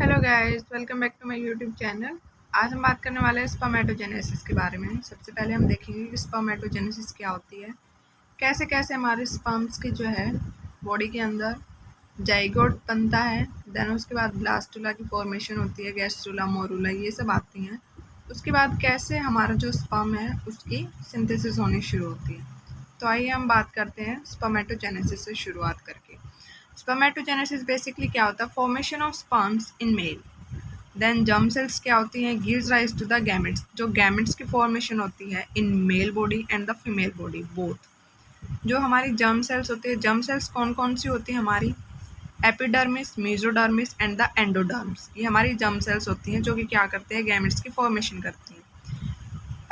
Hello guys, welcome back to my YouTube channel. आज हम बात करने वाले हैं स्पर्मेटोजेनेसिस के बारे में। सबसे पहले हम देखेंगे कि स्पर्मेटोजेनेसिस क्या होती है, कैसे कैसे हमारे स्पर्म्स की जो है बॉडी के अंदर जाइगोट बनता है। देन उसके बाद ब्लास्टुला की फॉर्मेशन होती है, गैस्ट्रुला, मोरूला, ये सब आती हैं। उसके बाद कैसे हमारा जो स्पर्म है उसकी सिंथेसिस होनी शुरू होती है। तो आइए हम बात करते हैं स्पर्मेटोजेनेसिस से शुरुआत करके। स्पर्मेटोजेनेसिस बेसिकली क्या होता है? Formation of sperms in male. Then germ cells क्या होती हैं? Gives rise to the gametes. जो गैमेट्स की फॉर्मेशन होती है in male body and the female body both. जो हमारी जर्म सेल्स होती है, जर्म सेल्स कौन कौन सी होती है हमारी? Epidermis, mesodermis and the endoderms. ये हमारी जर्म सेल्स होती हैं जो कि क्या करते हैं? गैमेट्स की फॉर्मेशन करती हैं।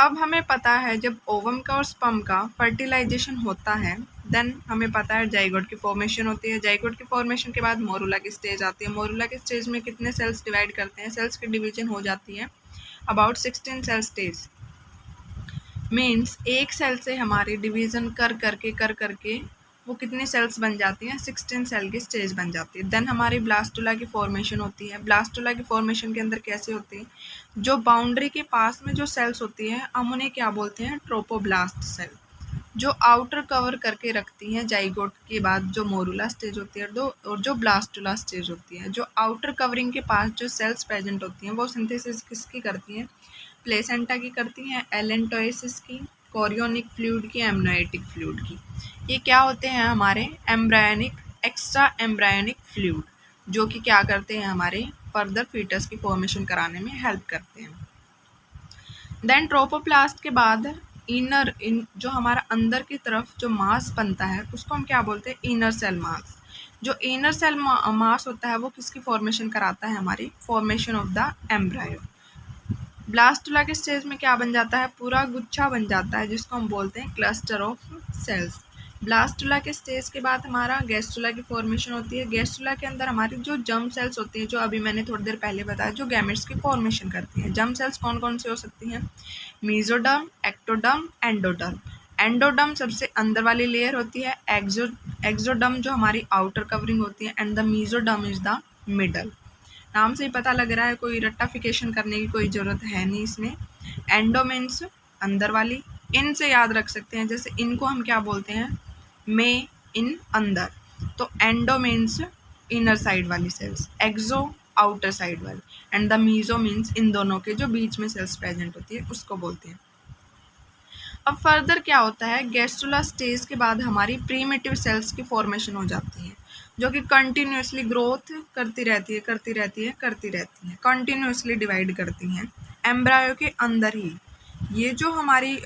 अब हमें पता है जब ओवम का और स्पर्म का फर्टिलाइजेशन होता है, देन हमें पता है जाइगोट की फॉर्मेशन होती है। जाइगोट की फॉर्मेशन के बाद मोरूला की स्टेज आती है। मोरूला के स्टेज में कितने सेल्स डिवाइड करते हैं? सेल्स की डिवीजन हो जाती है अबाउट 16 सेल स्टेज। मीन्स एक सेल से हमारी डिवीजन कर करके वो कितनी सेल्स बन जाती हैं? 16 सेल की स्टेज बन जाती है। देन हमारी ब्लास्टुला की फॉर्मेशन होती है। ब्लास्टुला की फॉर्मेशन के अंदर कैसे होती है? जो बाउंड्री के पास में जो सेल्स होती हैं हम उन्हें क्या बोलते हैं? Trophoblast cell. जो आउटर कवर करके रखती हैं जाइगोट के बाद जो मोरूला स्टेज होती है और जो ब्लास्टुला स्टेज होती है। जो आउटर कवरिंग के पास जो सेल्स प्रेजेंट होती हैं वो सिंथेसिस किसकी करती हैं? प्लेसेंटा की करती हैं, एलेंटोइसिस की, कोरियोनिक फ्लूइड की, एमनाइटिक फ्लूइड की। ये क्या होते हैं? हमारे एम्ब्रायोनिक, एक्स्ट्रा एम्ब्रायोनिक फ्लूइड, जो कि क्या करते हैं? हमारे फर्दर फीटस की फॉर्मेशन कराने में हेल्प करते हैं। देन ट्रोपोप्लास्ट के बाद जो हमारा अंदर की तरफ जो मास बनता है उसको हम क्या बोलते हैं? Inner cell mass. जो इनर सेल मास होता है वो किसकी फॉर्मेशन कराता है? हमारी formation of the embryo. Blastula के स्टेज में क्या बन जाता है? पूरा गुच्छा बन जाता है जिसको हम बोलते हैं क्लस्टर ऑफ सेल्स। ब्लास्टुला के स्टेज के बाद हमारा गैस्ट्रुला की फॉर्मेशन होती है। गैस्ट्रुला के अंदर हमारी जो जर्म सेल्स होती हैं, जो अभी मैंने थोड़ी देर पहले बताया, जो गैमेट्स की फॉर्मेशन करती हैं। जर्म सेल्स कौन कौन सी हो सकती हैं? Mesoderm, ectoderm, endoderm. एंडोडर्म सबसे अंदर वाली लेयर होती है, एक्सोडर्म जो हमारी आउटर कवरिंग होती है, and the mesoderm is the middle. नाम से ही पता लग रहा है, कोई रट्टाफिकेशन करने की कोई ज़रूरत है नहीं इसमें। एंडो मीन्स अंदर वाली, इन से याद रख सकते हैं, जैसे इनको हम क्या बोलते हैं? में, इन, अंदर। तो एंडो मीन्स इनर साइड वाली सेल्स, एक्सो आउटर साइड वाली, and the meso means in दोनों के जो बीच में सेल्स प्रेजेंट होती है उसको बोलते हैं। अब फर्दर क्या होता है? गैस्ट्रुला स्टेज के बाद हमारी प्रीमिटिव सेल्स की फॉर्मेशन हो जाती है, जो कि कंटिन्यूसली ग्रोथ करती रहती है, कंटिन्यूसली डिवाइड करती हैं एम्ब्रायो के अंदर ही। ये जो हमारी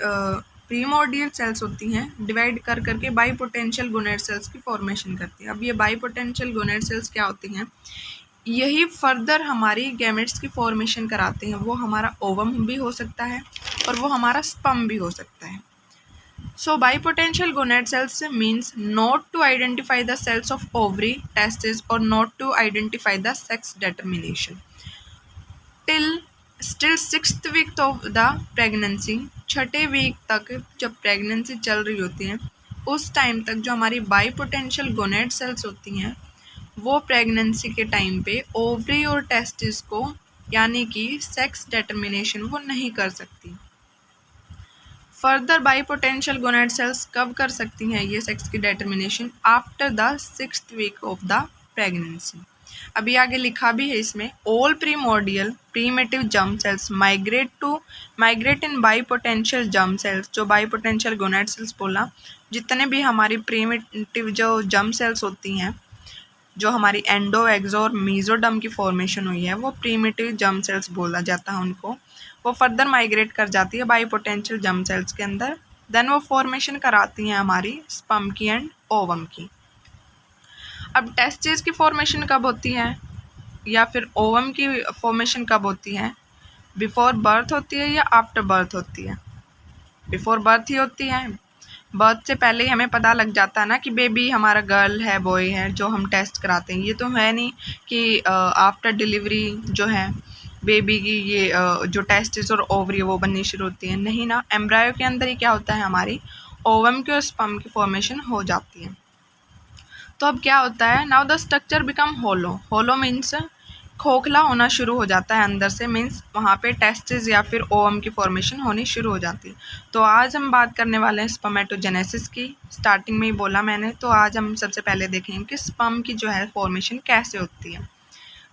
प्रीमोर्डियल सेल्स होती हैं डिवाइड कर करके बाइपोटेंशियल गोनेड सेल्स की फॉर्मेशन करती है। अब ये बाइपोटेंशियल गोनेड सेल्स क्या होती हैं? यही फर्दर हमारी गैमेट्स की फॉर्मेशन कराते हैं। वो हमारा ओवम भी हो सकता है और वो हमारा स्पर्म भी हो सकता है। So bipotential gonad cells means not to identify the cells of ovary, testes or not to identify the sex determination. Still 6th week of the pregnancy, छठे वीक तक जब प्रेगनेंसी चल रही होती है उस टाइम तक जो हमारी बाइपोटेंशियल गोनेड सेल्स होती हैं वो प्रेगनेंसी के टाइम पे ओवरी और टेस्टिस को यानी कि सेक्स डिटर्मिनेशन वो नहीं कर सकती। फर्दर बाइपोटेंशियल गोनेड सेल्स कब कर सकती हैं ये सेक्स की determination? After the 6th week of the pregnancy. अभी आगे लिखा भी है इसमें, all primordial primitive germ cells migrate in bipotential germ cells. जो बाइपोटेंशियल गोनेड सेल्स बोला, जितने भी हमारी प्रीमेटिव जो जर्म सेल्स होती हैं, जो हमारी एंडो, एक्सो और मेसोडर्म की फॉर्मेशन हुई है, वो प्रीमेटिव जर्म सेल्स बोला जाता है उनको। वो फर्दर माइग्रेट कर जाती है बाइपोटेंशियल जर्म सेल्स के अंदर। देन वो फॉर्मेशन कराती हैं हमारी स्पर्म की एंड ओवम की। अब टेस्टिस की फॉर्मेशन कब होती है या फिर ओवम की फॉर्मेशन कब होती है? बिफोर बर्थ होती है या आफ्टर बर्थ होती है? बिफोर बर्थ ही होती है। बर्थ से पहले ही हमें पता लग जाता है ना कि बेबी हमारा गर्ल है, बॉय है, जो हम टेस्ट कराते हैं। ये तो है नहीं कि आफ्टर डिलीवरी जो है बेबी की ये जो टेस्टिस और ओवरी वो बननी शुरू होती है, नहीं ना। एम्ब्रायो के अंदर ही क्या होता है? हमारी ओवम की और स्पर्म की फॉर्मेशन हो जाती है। तो अब क्या होता है? Now the structure become hollow. Hollow means खोखला होना शुरू हो जाता है अंदर से, मीन्स वहाँ पे टेस्टिस या फिर ओवम की फॉर्मेशन होनी शुरू हो जाती है। तो आज हम बात करने वाले हैं स्पर्मेटोजेनेसिस की। स्टार्टिंग में ही बोला मैंने, तो आज हम सबसे पहले देखेंगे कि स्पर्म की जो है फॉर्मेशन कैसे होती है।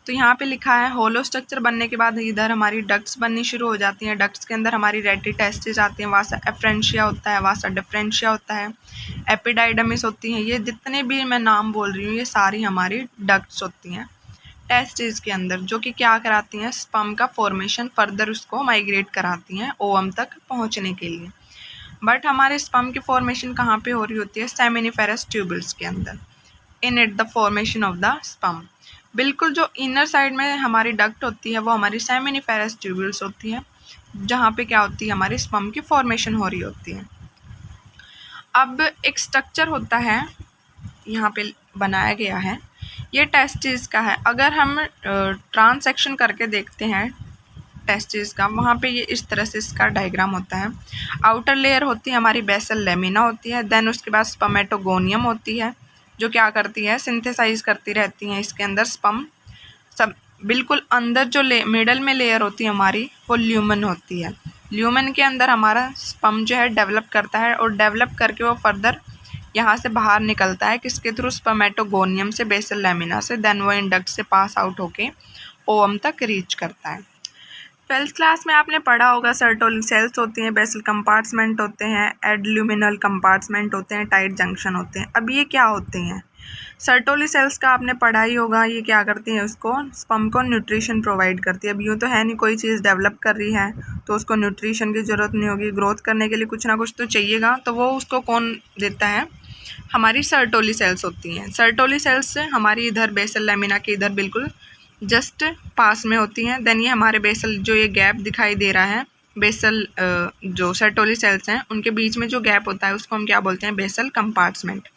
तो यहाँ पे लिखा है होलो स्ट्रक्चर बनने के बाद इधर हमारी डक्ट्स बननी शुरू हो जाती हैं। डक्ट्स के अंदर हमारी रेटी टेस्टिस आती हैं, वासा एफ्रेंशिया होता है, वासा डिफरेंशिया होता है, एपिडाइडमिस होती हैं। ये जितने भी मैं नाम बोल रही हूँ ये सारी हमारी डक्ट्स होती हैं टेस्टिस के अंदर, जो कि क्या कराती हैं, स्पर्म का फॉर्मेशन फर्दर उसको माइग्रेट कराती हैं ओवम तक पहुँचने के लिए। बट हमारे स्पर्म की फॉर्मेशन कहाँ पे हो रही होती है, सेमिनिफेरस ट्यूबल्स के अंदर, in it the formation of the sperm. बिल्कुल जो इनर साइड में हमारी डक्ट होती है वो हमारी सेमिनिफेरस ट्यूबल्स होती है, जहाँ पे क्या होती है, हमारी स्पर्म की फॉर्मेशन हो रही होती है। अब एक स्ट्रक्चर होता है यहाँ पे बनाया गया है, ये टेस्टिस का है। अगर हम ट्रांसेक्शन करके देखते हैं टेस्टिस का, वहाँ पे ये इस तरह से इसका डायग्राम होता है। आउटर लेयर होती है हमारी बेसल लेमिना होती है, देन उसके बाद स्पर्मेटोगोनियम होती है, जो क्या करती है, सिंथेसाइज करती रहती हैं इसके अंदर स्पर्म। सब बिल्कुल अंदर जो मिडल में लेयर होती है हमारी, वो ल्यूमन होती है। ल्यूमन के अंदर हमारा स्पर्म जो है डेवलप करता है, और डेवलप करके वो फर्दर यहाँ से बाहर निकलता है, किसके थ्रू, स्पर्मेटोगोनियम से, बेसल लेमिना से, देन वो इंडक्ट से पास आउट होके ओवम तक रीच करता है। 12th क्लास में आपने पढ़ा होगा सर्टोली सेल्स होती हैं, बेसल कंपार्टमेंट होते हैं, एडल्यूमिनल कंपार्टमेंट होते हैं, टाइट जंक्शन होते हैं। अब ये क्या होते हैं, सर्टोली सेल्स का आपने पढ़ा ही होगा। ये क्या करती हैं, उसको स्पर्म को न्यूट्रिशन प्रोवाइड करती है। अब यूँ तो है नहीं, कोई चीज़ डेवलप कर रही है तो उसको न्यूट्रिशन की ज़रूरत नहीं होगी, ग्रोथ करने के लिए कुछ ना कुछ तो चाहिएगा, तो वो उसको कौन देता है, हमारी सर्टोली सेल्स होती हैं। सर्टोली सेल्स से हमारी इधर बेसल लेमिना के इधर बिल्कुल जस्ट पास में होती हैं। देन ये हमारे बेसल, जो ये गैप दिखाई दे रहा है, बेसल जो सर्टोली सेल्स हैं उनके बीच में जो गैप होता है उसको हम क्या बोलते हैं, बेसल कंपार्टमेंट।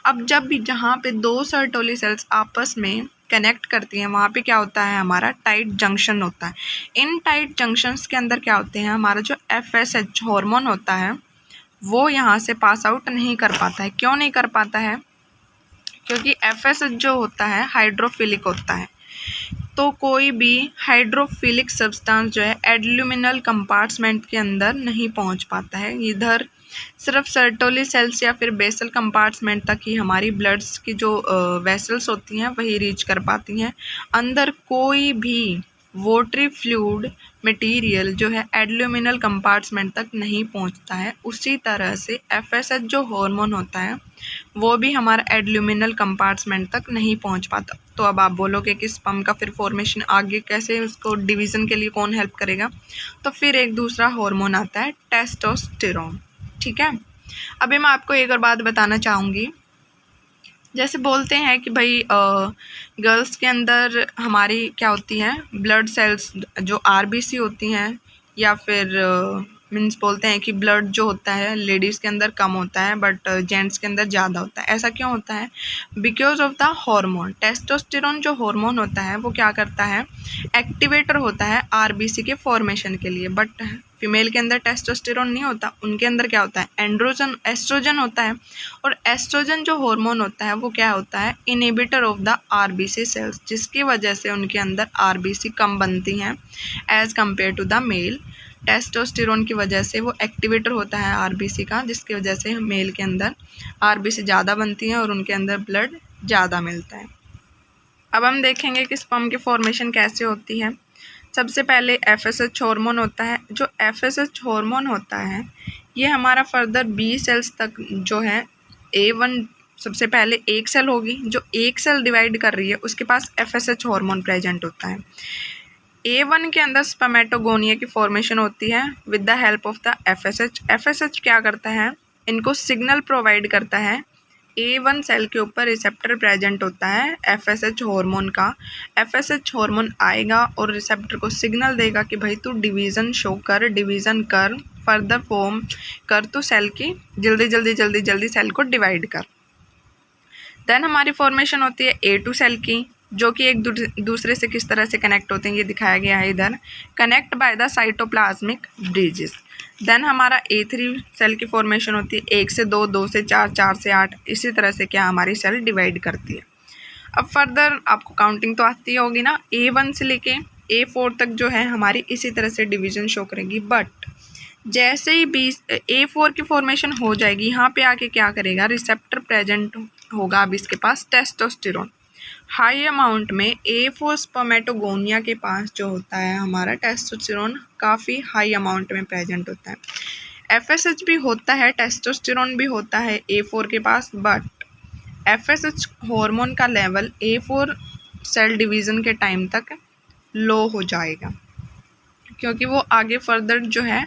अब जब भी जहाँ पे दो सर्टोली सेल्स आपस में कनेक्ट करती हैं, वहाँ पे क्या होता है, हमारा टाइट जंक्शन होता है। इन टाइट जंक्शंस के अंदर क्या होते हैं, हमारा जो FSH हार्मोन होता है वो यहाँ से पास आउट नहीं कर पाता है। क्यों नहीं कर पाता है, क्योंकि FSH जो होता है हाइड्रोफिलिक होता है। तो कोई भी हाइड्रोफिलिक सब्सटेंस जो है एडल्यूमिनल कंपार्टमेंट के अंदर नहीं पहुंच पाता है। इधर सिर्फ सर्टोली सेल्स या फिर बेसल कंपार्टमेंट तक ही हमारी ब्लड्स की जो वेसल्स होती हैं वही रीच कर पाती हैं। अंदर कोई भी वोटरी फ्लूइड मटेरियल जो है एडल्यूमिनल कंपार्टमेंट तक नहीं पहुंचता है। उसी तरह से FSH जो हार्मोन होता है वो भी हमारा एडल्यूमिनल कंपार्टमेंट तक नहीं पहुंच पाता। तो अब आप बोलोगे कि स्पर्म का फिर फॉर्मेशन आगे कैसे, उसको डिवीज़न के लिए कौन हेल्प करेगा, तो फिर एक दूसरा हार्मोन आता है टेस्टोस्टेरोन। ठीक है, अभी मैं आपको एक और बात बताना चाहूँगी। जैसे बोलते हैं कि भाई गर्ल्स के अंदर हमारी क्या होती है, ब्लड सेल्स जो RBC होती हैं, या फिर मीन्स बोलते हैं कि ब्लड जो होता है लेडीज़ के अंदर कम होता है बट जेंट्स के अंदर ज़्यादा होता है। ऐसा क्यों होता है, because of the hormone testosterone. जो हार्मोन होता है वो क्या करता है, एक्टिवेटर होता है RBC के फॉर्मेशन के लिए। बट फीमेल के अंदर टेस्टोस्टेरोन नहीं होता, उनके अंदर क्या होता है, एस्ट्रोजन होता है। और एस्ट्रोजन जो हार्मोन होता है वो क्या होता है, inhibitor of the RBC cells, जिसकी वजह से उनके अंदर RBC कम बनती हैं as compare to the male. Testosterone की वजह से वो एक्टिवेटर होता है RBC का, जिसकी वजह से मेल के अंदर RBC ज़्यादा बनती हैं और उनके अंदर ब्लड ज़्यादा मिलता है। अब हम देखेंगे कि स्पर्म की फॉर्मेशन कैसे होती है। सबसे पहले FSH हार्मोन होता है। जो FSH हार्मोन होता है ये हमारा फर्दर B सेल्स तक जो है, A1 सबसे पहले एक सेल होगी, जो एक सेल डिवाइड कर रही है उसके पास FSH हार्मोन प्रेजेंट होता है। A1 के अंदर स्पर्मेटोगोनिया की फॉर्मेशन होती है with the help of the FSH। FSH क्या करता है, इनको सिग्नल प्रोवाइड करता है। A1 सेल के ऊपर रिसेप्टर प्रेजेंट होता है FSH हार्मोन का। FSH हार्मोन आएगा और रिसेप्टर को सिग्नल देगा कि भाई तू डिवीज़न शो कर, डिवीज़न कर, फर्दर फॉर्म कर, तो सेल की जल्दी सेल को डिवाइड कर। देन हमारी फॉर्मेशन होती है A2 सेल की, जो कि एक दूसरे से किस तरह से कनेक्ट होते हैं ये दिखाया गया है इधर, connect by the cytoplasmic bridges. Then हमारा A3 सेल की फॉर्मेशन होती है 1 से 2, 2 से 4, 4 से 8, इसी तरह से क्या हमारी सेल डिवाइड करती है। अब फर्दर आपको काउंटिंग तो आती होगी ना, A1 से लेके A4 तक जो है हमारी इसी तरह से डिवीज़न शो करेगी। बट जैसे ही A4 की फॉर्मेशन हो जाएगी, यहाँ पे आके क्या करेगा, रिसेप्टर प्रेजेंट होगा अब इसके पास टेस्टोस्टेरोन हाई अमाउंट में। A4 स्पर्मेटोगोनिया के पास जो होता है हमारा टेस्टोस्टेरोन काफ़ी हाई अमाउंट में प्रेजेंट होता है। FSH भी होता है, टेस्टोस्टेरोन भी होता है A4 के पास, बट FSH हार्मोन का लेवल A4 सेल डिवीज़न के टाइम तक लो हो जाएगा, क्योंकि वो आगे फर्दर जो है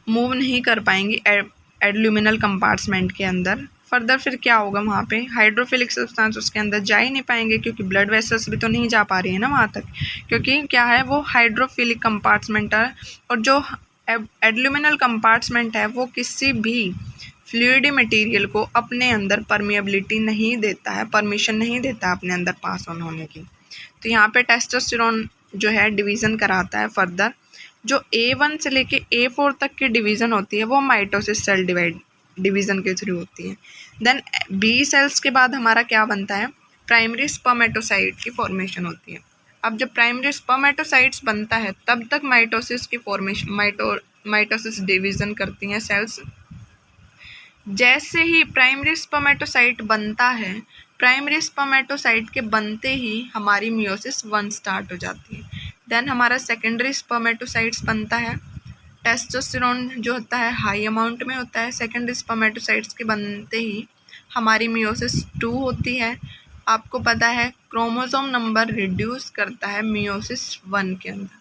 मूव नहीं कर पाएंगी एडल्यूमिनल कंपार्टमेंट के अंदर। फर्दर फिर क्या होगा, वहाँ पे हाइड्रोफिलिक सब्सटेंस उसके अंदर जा ही नहीं पाएंगे, क्योंकि ब्लड वेसल्स भी तो नहीं जा पा रही है ना वहाँ तक, क्योंकि क्या है वो हाइड्रोफिलिक कंपार्टमेंट है। और जो एडल्यूमिनल कंपार्टमेंट है वो किसी भी फ्लूइडी मटेरियल को अपने अंदर परमिएबिलिटी नहीं देता है, परमिशन नहीं देता है अपने अंदर पास ऑन होने की। तो यहाँ पे टेस्टोस्टेरोन जो है डिवीज़न कराता है फर्दर। जो A1 से लेके A4 तक की डिवीज़न होती है वो माइटोसिस सेल डिवीज़न के थ्रू होती है। देन B सेल्स के बाद हमारा क्या बनता है, प्राइमरी स्पर्मेटोसाइट की फॉर्मेशन होती है। अब जब प्राइमरी स्पर्मेटोसाइट्स बनता है तब तक माइटोसिस की फॉर्मेशन माइटोसिस डिवीज़न करती हैं सेल्स। जैसे ही प्राइमरी स्पर्मेटोसाइट बनता है, प्राइमरी स्पर्मेटोसाइट के बनते ही हमारी मियोसिस 1 स्टार्ट हो जाती है। देन हमारा सेकेंडरी स्पर्मेटोसाइट्स बनता है। टेस्टोस्टेरोन जो होता है हाई अमाउंट में होता है। सेकेंडरी स्पर्मेटोसाइट्स के बनते ही हमारी मियोसिस 2 होती है। आपको पता है क्रोमोसोम नंबर रिड्यूस करता है मियोसिस 1 के अंदर,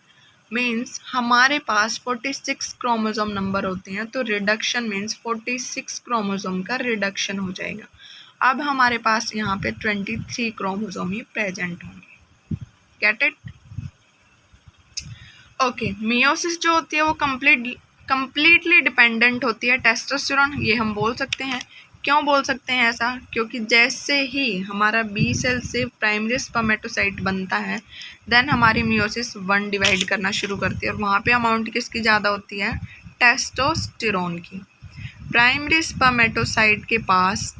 मीन्स हमारे पास 46 क्रोमोसोम नंबर होते हैं, तो रिडक्शन मीन्स 46 क्रोमोसोम का रिडक्शन हो जाएगा। अब हमारे पास यहाँ पे 23 क्रोमोसोम ही प्रेजेंट होंगे। Get it? ओके, मियोसिस जो होती है वो कंप्लीटली डिपेंडेंट होती है टेस्टोस्टेरोन, ये हम बोल सकते हैं। क्यों बोल सकते हैं ऐसा? क्योंकि जैसे ही हमारा B सेल से प्राइमरी स्पर्मेटोसाइट बनता है, देन हमारी मियोसिस 1 डिवाइड करना शुरू करती है, और वहाँ पे अमाउंट किसकी ज़्यादा होती है, टेस्टोस्टेरोन की। प्राइमरी स्पर्मेटोसाइट के पास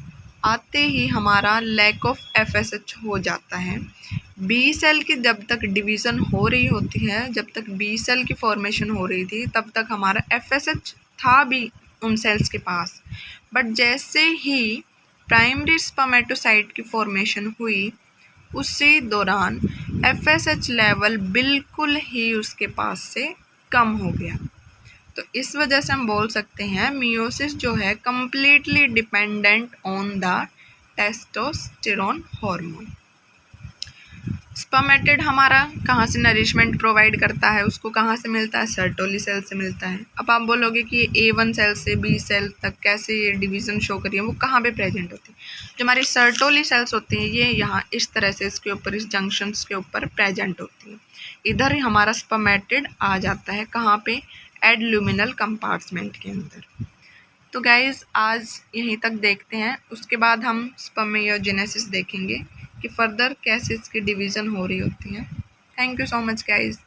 आते ही हमारा लैक ऑफ FSH हो जाता है। B सेल की जब तक डिवीज़न हो रही होती है, जब तक B सेल की फॉर्मेशन हो रही थी, तब तक हमारा FSH था भी उन सेल्स के पास। बट जैसे ही प्राइमरी स्पर्मेटोसाइट की फॉर्मेशन हुई, उसी दौरान FSH लेवल बिल्कुल ही उसके पास से कम हो गया। तो इस वजह से हम बोल सकते हैं मियोसिस जो है completely dependent on the testosterone hormone. Spermatid हमारा कहाँ से नरिशमेंट प्रोवाइड करता है, उसको कहाँ से मिलता है, सर्टोली सेल से मिलता है। अब आप बोलोगे कि A1 सेल से B सेल तक कैसे ये डिवीज़न शो करी है, वो कहाँ पे प्रेजेंट होती है? जो हमारी सर्टोली सेल्स होती हैं ये यहाँ इस तरह से इसके ऊपर, इस जंक्शंस के ऊपर प्रेजेंट होती है। इधर ही हमारा स्पर्मेटिड आ जाता है, कहाँ पे, एडल्यूमिनल कंपार्टमेंट के अंदर। तो गाइज़ आज यहीं तक देखते हैं, उसके बाद हम स्पर्मेयोजेनेसिस देखेंगे कि फर्दर कैसे इसकी डिवीज़न हो रही होती है। Thank you so much guys.